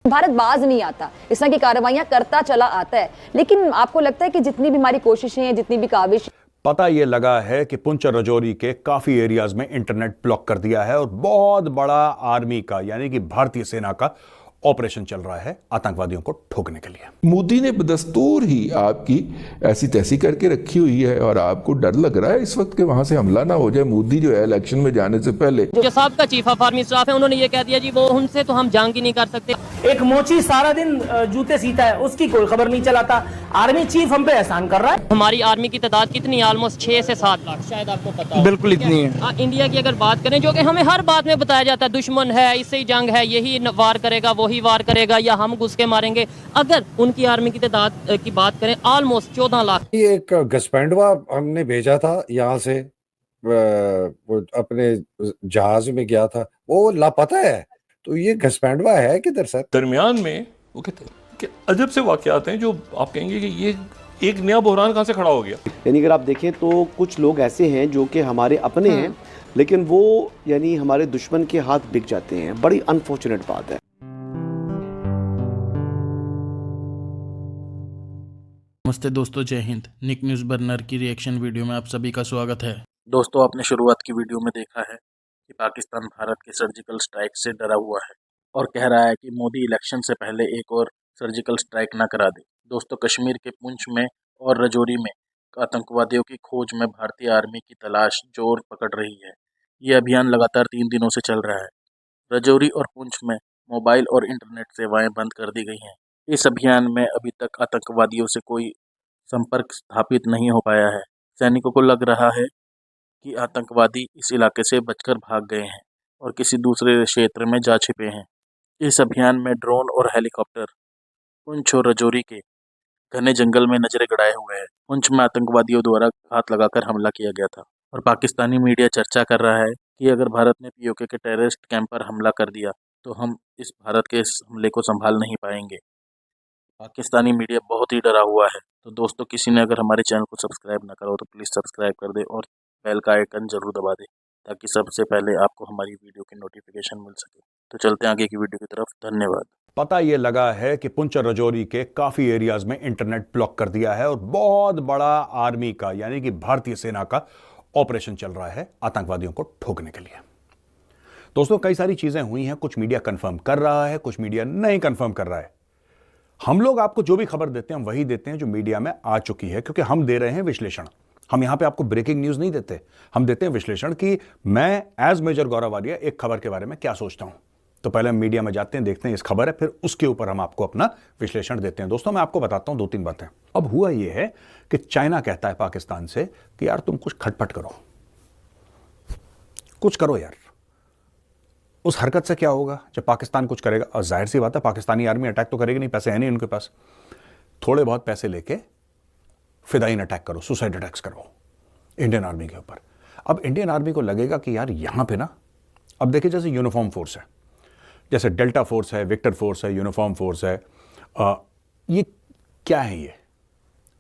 भारत बाज नहीं आता, इस तरह की कार्रवाइयां करता चला आता है। लेकिन आपको लगता है कि जितनी भी हमारी कोशिशें हैं, जितनी भी काविश, पता यह लगा है कि पुंछ और राजौरी के काफी एरियाज में इंटरनेट ब्लॉक कर दिया है और बहुत बड़ा आर्मी का यानी कि भारतीय सेना का ऑपरेशन चल रहा है आतंकवादियों को ठोकने के लिए। मोदी ने बदस्तूर ही आपकी ऐसी तैसी करके रखी हुई है और आपको डर लग रहा है इस वक्त के वहां से हमला ना हो जाए। मोदी जो है इलेक्शन में जाने से पहले, जो साहब का चीफ ऑफ आर्मी स्टाफ है, उन्होंने ये कह दिया जी वो उनसे तो हम जंग ही नहीं कर सकते। एक मोची सारा दिन जूते सीता है, उसकी कोई खबर नहीं चलाता। आर्मी चीफ हम पे एहसान कर रहा है। हमारी आर्मी की तादाद कितनी, ऑलमोस्ट 6 से 7 लाख, शायद आपको पता हो। बिल्कुल इतनी है। इंडिया की अगर बात करें, जो कि हमें हर बात में बताया जाता है, दुश्मन है, इससे ही जंग है, यही वार करेगा, वही वार करेगा, या हम घुस के मारेंगे। अगर उनकी आर्मी की तादाद की बात करें, ऑलमोस्ट 14 लाख। ये एक घसपैंडवा हमने भेजा था यहाँ से, वो अपने जहाज में गया था, वो लापता है। तो ये घसपैंडवा है किधर सर? दरमियान में वो कहते हैं कि अजब से वाकयात हैं जो आप कहेंगे कि ये एक नया बहरान कहाँ से खड़ा हो गया। यानी अगर आप देखें तो कुछ लोग ऐसे हैं जो कि हमारे अपने हैं, लेकिन वो यानी हमारे दुश्मन के हाथ बिक जाते हैं। बड़ी अनफॉर्चुनेट बात है। नमस्ते दोस्तों, जय हिंद। निक न्यूज़ बर्नर की रिएक्शन वीडियो में आप सभी का स्वागत है। दोस्तों, आपने शुरुआत की वीडियो में देखा है कि पाकिस्तान भारत के सर्जिकल स्ट्राइक से डरा हुआ है और कह रहा है कि मोदी इलेक्शन से पहले एक और सर्जिकल स्ट्राइक ना करा दे। दोस्तों, कश्मीर के पुंछ में और राजौरी में आतंकवादियों की खोज में भारतीय आर्मी की तलाश जोर पकड़ रही है। ये अभियान लगातार 3 दिनों से चल रहा है। राजौरी और पुंछ में मोबाइल और इंटरनेट सेवाएं बंद कर दी गई हैं। इस अभियान में अभी तक आतंकवादियों से कोई संपर्क स्थापित नहीं हो पाया है। सैनिकों को लग रहा है कि आतंकवादी इस इलाके से बचकर भाग गए हैं और किसी दूसरे क्षेत्र में जा छिपे हैं। इस अभियान में ड्रोन और हेलीकॉप्टर पुंछ और राजौरी के घने जंगल में नजरें गड़ाए हुए हैं। पुंछ में आतंकवादियों द्वारा घात लगाकर हमला किया गया था और पाकिस्तानी मीडिया चर्चा कर रहा है कि अगर भारत ने पीओके के टेररिस्ट कैंप पर हमला कर दिया तो हम इस भारत के इस हमले को संभाल नहीं पाएंगे। पाकिस्तानी मीडिया बहुत ही डरा हुआ है। तो दोस्तों, किसी ने अगर हमारे चैनल को सब्सक्राइब ना करो तो प्लीज़ सब्सक्राइब कर दे और बेल का आइकन जरूर दबा दे ताकि सबसे पहले आपको हमारी वीडियो की नोटिफिकेशन मिल सके। तो चलते हैं आगे की वीडियो की तरफ। धन्यवाद। पता यह लगा है कि पुंछ और राजौरी के काफी एरियाज में इंटरनेट ब्लॉक कर दिया है और बहुत बड़ा आर्मी का यानी कि भारतीय सेना का ऑपरेशन चल रहा है आतंकवादियों को ठोकने के लिए। दोस्तों, कई सारी चीजें हुई हैं। कुछ मीडिया कंफर्म कर रहा है, कुछ मीडिया नहीं कंफर्म कर रहा है। हम लोग आपको जो भी खबर देते हैं वही देते हैं जो मीडिया में आ चुकी है, क्योंकि हम दे रहे हैं विश्लेषण। हम यहां पे आपको ब्रेकिंग न्यूज नहीं देते, हम देते हैं विश्लेषण कि मैं एज मेजर गौरव आर्या एक खबर के बारे में क्या सोचता हूं। तो पहले हम मीडिया में जाते हैं, देखते हैं इस खबर है, फिर उसके ऊपर हम आपको अपना विश्लेषण देते हैं। दोस्तों, मैं आपको बताता हूं 2-3 बातें। अब हुआ यह है कि चाइना कहता है पाकिस्तान से कि यार तुम कुछ खटपट करो, कुछ करो यार। उस हरकत से क्या होगा जब पाकिस्तान कुछ करेगा? और जाहिर सी बात है पाकिस्तानी आर्मी अटैक तो करेगी नहीं, पैसे हैं नहीं उनके पास। थोड़े बहुत पैसे लेके फिदाइन अटैक करो, सुसाइड अटैक्स करो इंडियन आर्मी के ऊपर। अब इंडियन आर्मी को लगेगा कि यार यहां पे ना, अब देखिए जैसे यूनिफॉर्म फोर्स है, जैसे डेल्टा फोर्स है, विक्टर फोर्स है, यूनिफॉर्म फोर्स है, ये क्या है?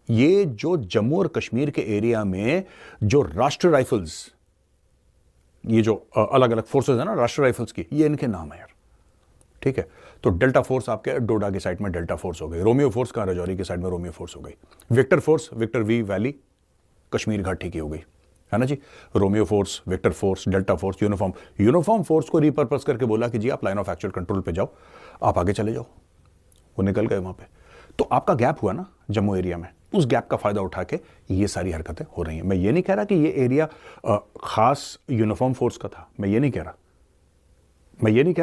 ये जो जम्मू और कश्मीर के एरिया में जो राष्ट्रीय राइफल्स, ये जो अलग अलग फोर्सेस है ना राष्ट्रीय राइफल्स की, ये इनके नाम है यार। ठीक है, तो डेल्टा फोर्स आपके डोडा की साइड में डेल्टा फोर्स हो गई, रोमियो फोर्स का राजौरी की साइड में रोमियो फोर्स हो गई, Victor force Victor V valley Kashmir घाटी की हो गई, है ना जी। Romeo force, Victor force, Delta force, uniform force को रिपर्पस करके बोला कि जी आप लाइन ऑफ एक्चुअल कंट्रोल पे जाओ, आप आगे चले जाओ। वो निकल गए वहां पे। तो आपका गैप हुआ ना जम्मू एरिया में, उस गैप का फायदा उठा के ये सारी हरकतें हो रही हैं। मैं ये नहीं कह रहा कि ये एरिया खास यूनिफॉर्म फोर्स का था, मैं ये नहीं कह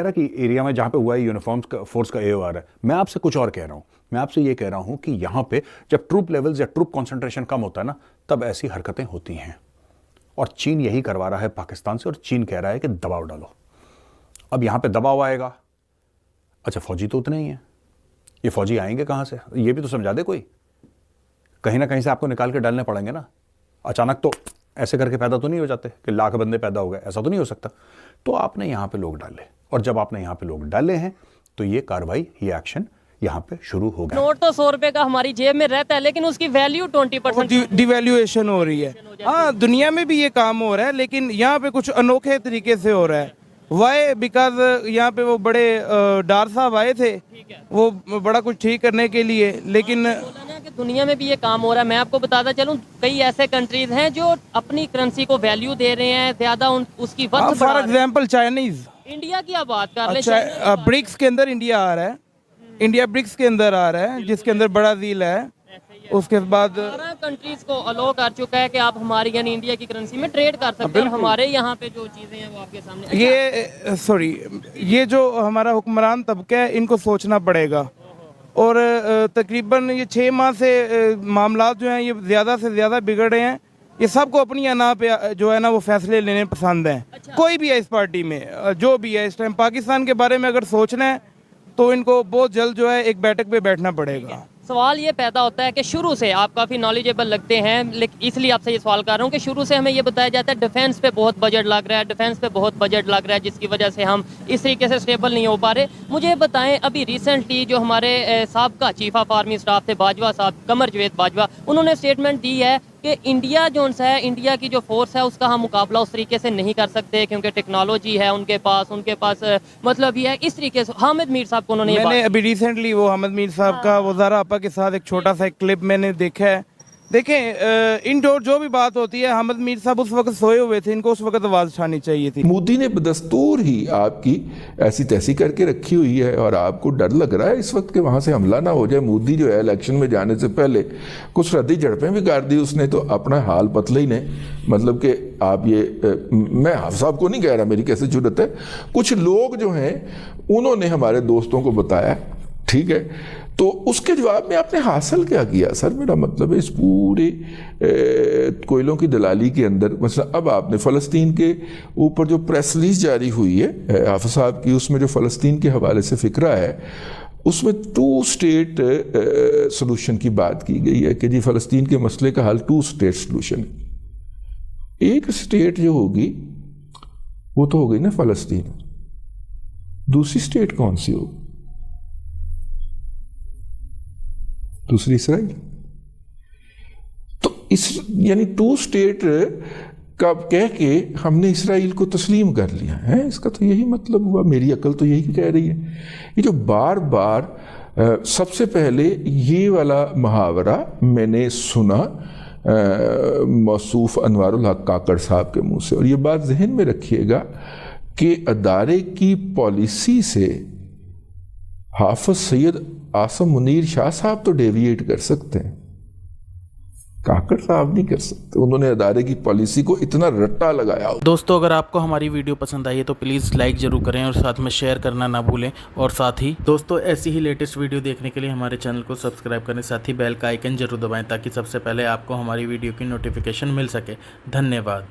रहा कि एरिया में जहां पे हुआ है यूनिफॉर्म फोर्स का AOR है। मैं आपसे कुछ और कह रहा हूं। मैं आपसे ये कह रहा हूं कि यहां पे जब ट्रूप लेवल्स या ट्रूप कॉन्सेंट्रेशन कम होता है ना, तब ऐसी हरकतें होती हैं। और चीन यही करवा रहा है पाकिस्तान से, और चीन कह रहा है कि दबाव डालो। अब यहां पे दबाव आएगा। अच्छा, फौजी तो उतने ही हैं, ये फौजी आएंगे कहां से? ये भी तो समझा दे कोई। कहीं ना कहीं से आपको निकाल के डालने पड़ेंगे ना। अचानक तो ऐसे करके पैदा तो नहीं हो जाते कि लाख बंदे पैदा हो गए, ऐसा तो नहीं हो सकता। तो आपने यहां पे लोग डाले, और जब आपने यहां पे लोग डाले हैं तो ये कार्रवाई, ये एक्शन यहाँ पे शुरू हो गया। नोट तो 100 रुपए का हमारी जेब में रहता है, लेकिन उसकी वैल्यू 20% डिवैल्यूएशन हो रही है। हाँ, दुनिया में भी ये काम हो रहा है, लेकिन यहाँ पे कुछ अनोखे तरीके से हो रहा है। वाई बिकॉज यहाँ पे वो बड़े डार साहब आए थे, वो बड़ा कुछ ठीक करने के लिए, लेकिन बोला ना कि दुनिया में भी ये काम हो रहा है। मैं आपको बताता चलूँ, कई ऐसे कंट्रीज हैं जो अपनी करेंसी को वैल्यू दे रहे हैं ज़्यादा, उसकी वर्थ फॉर बढ़ा रहे हैं। एग्जांपल चाइनीज, इंडिया की आप बात कर लें, अच्छा ब्रिक्स के अंदर इंडिया आ रहा है, इंडिया ब्रिक्स के अंदर आ रहा है, जिसके अंदर बड़ा डील है। उसके बाद 12 कंट्रीज को अलो कर चुका है कि आप हमारी यानी इंडिया की करेंसी में ट्रेड कर सकते हैं, और हमारे यहाँ पे जो चीज़ें हैं वो आपके सामने। ये सॉरी, ये जो हमारा हुक्मरान तबका है इनको सोचना पड़ेगा, और तकरीबन ये 6 माह से मामला जो हैं ये ज़्यादा से ज़्यादा बिगड़ रहे हैं। ये सबको अपनी अना पे जो है ना वो फैसले लेने पसंद हैं। कोई भी है इस पार्टी में, जो भी है इस टाइम पाकिस्तान के बारे में अगर सोचना है तो इनको बहुत जल्द जो है एक बैठक पे बैठना पड़ेगा। सवाल ये पैदा होता है कि शुरू से आप काफ़ी नॉलेजेबल लगते हैं, लेकिन इसलिए आपसे ये सवाल कर रहा हूँ कि शुरू से हमें ये बताया जाता है डिफेंस पे बहुत बजट लग रहा है, डिफेंस पे बहुत बजट लग रहा है, जिसकी वजह से हम इस तरीके से स्टेबल नहीं हो पा रहे। मुझे बताएं, अभी रिसेंटली जो हमारे साबका चीफ ऑफ आर्मी स्टाफ थे बाजवा साहब, कमर जवेद बाजवा, उन्होंने स्टेटमेंट दी है कि इंडिया जो है, इंडिया की जो फोर्स है उसका हम मुकाबला उस तरीके से नहीं कर सकते क्योंकि टेक्नोलॉजी है उनके पास मतलब ये है। इस तरीके से हामिद मीर साहब को उन्होंने मैंने अभी रिसेंटली वो हामिद मीर साहब का वज़ारा आपा के साथ एक छोटा सा क्लिप मैंने देखा है। देखें, इनडोर जो भी बात होती है, हामिद मीर साहब उस वक्त सोए हुए थे, इनको उस वक्त आवाज़ उठानी चाहिए थी। मोदी ने बदस्तूर ही आपकी ऐसी तैसी करके रखी हुई है और आपको डर लग रहा है इस वक्त के वहाँ से हमला ना हो जाए। मोदी जो है इलेक्शन में जाने से पहले कुछ रद्दी झड़पें भी कर दी उसने, तो अपना हाल पतला ही ने, मतलब कि आप ये मैं हाफ साहब को नहीं कह रहा, मेरी कैसे जरूरत है, कुछ लोग जो हैं उन्होंने हमारे दोस्तों को बताया, ठीक है, तो उसके जवाब में आपने हासिल क्या किया? सर मेरा मतलब है इस पूरे कोयलों की दलाली के अंदर, मतलब अब आपने फ़लस्तीन के ऊपर जो प्रेस रिलीज जारी हुई है हाफिज़ साहब की, उसमें जो फ़लस्तीन के हवाले से फ़िक्रा है उसमें 2 स्टेट सोल्यूशन की बात की गई है कि जी फ़लस्तीन के मसले का हल 2 स्टेट सोल्यूशन। एक स्टेट जो होगी वो तो हो गई ना फ़लस्तीन, दूसरी स्टेट कौन सी होगी? दूसरी इसराइल। तो इस यानी 2 स्टेट का कह के हमने इसराइल को तस्लीम कर लिया है, इसका तो यही मतलब हुआ। मेरी अकल तो यही कह रही है। ये जो बार बार सबसे पहले ये वाला मुहावरा मैंने सुना मौसूफ अनवारुल हक काकड़ साहब के मुंह से, और ये बात जहन में रखिएगा कि अदारे की पॉलिसी से हाफिज सैयद आसम मुनीर शाह साहब तो डेविएट कर सकते हैं, काकड़ साहब नहीं कर सकते। उन्होंने अदारे की पॉलिसी को इतना रट्टा लगाया। दोस्तों, अगर आपको हमारी वीडियो पसंद आई है तो प्लीज़ लाइक ज़रूर करें और साथ में शेयर करना ना भूलें। और साथ ही दोस्तों, ऐसी ही लेटेस्ट वीडियो देखने के लिए हमारे चैनल को सब्सक्राइब करें, साथ ही बेल का आइकन जरूर दबाएं ताकि सबसे पहले आपको हमारी वीडियो की नोटिफिकेशन मिल सके। धन्यवाद।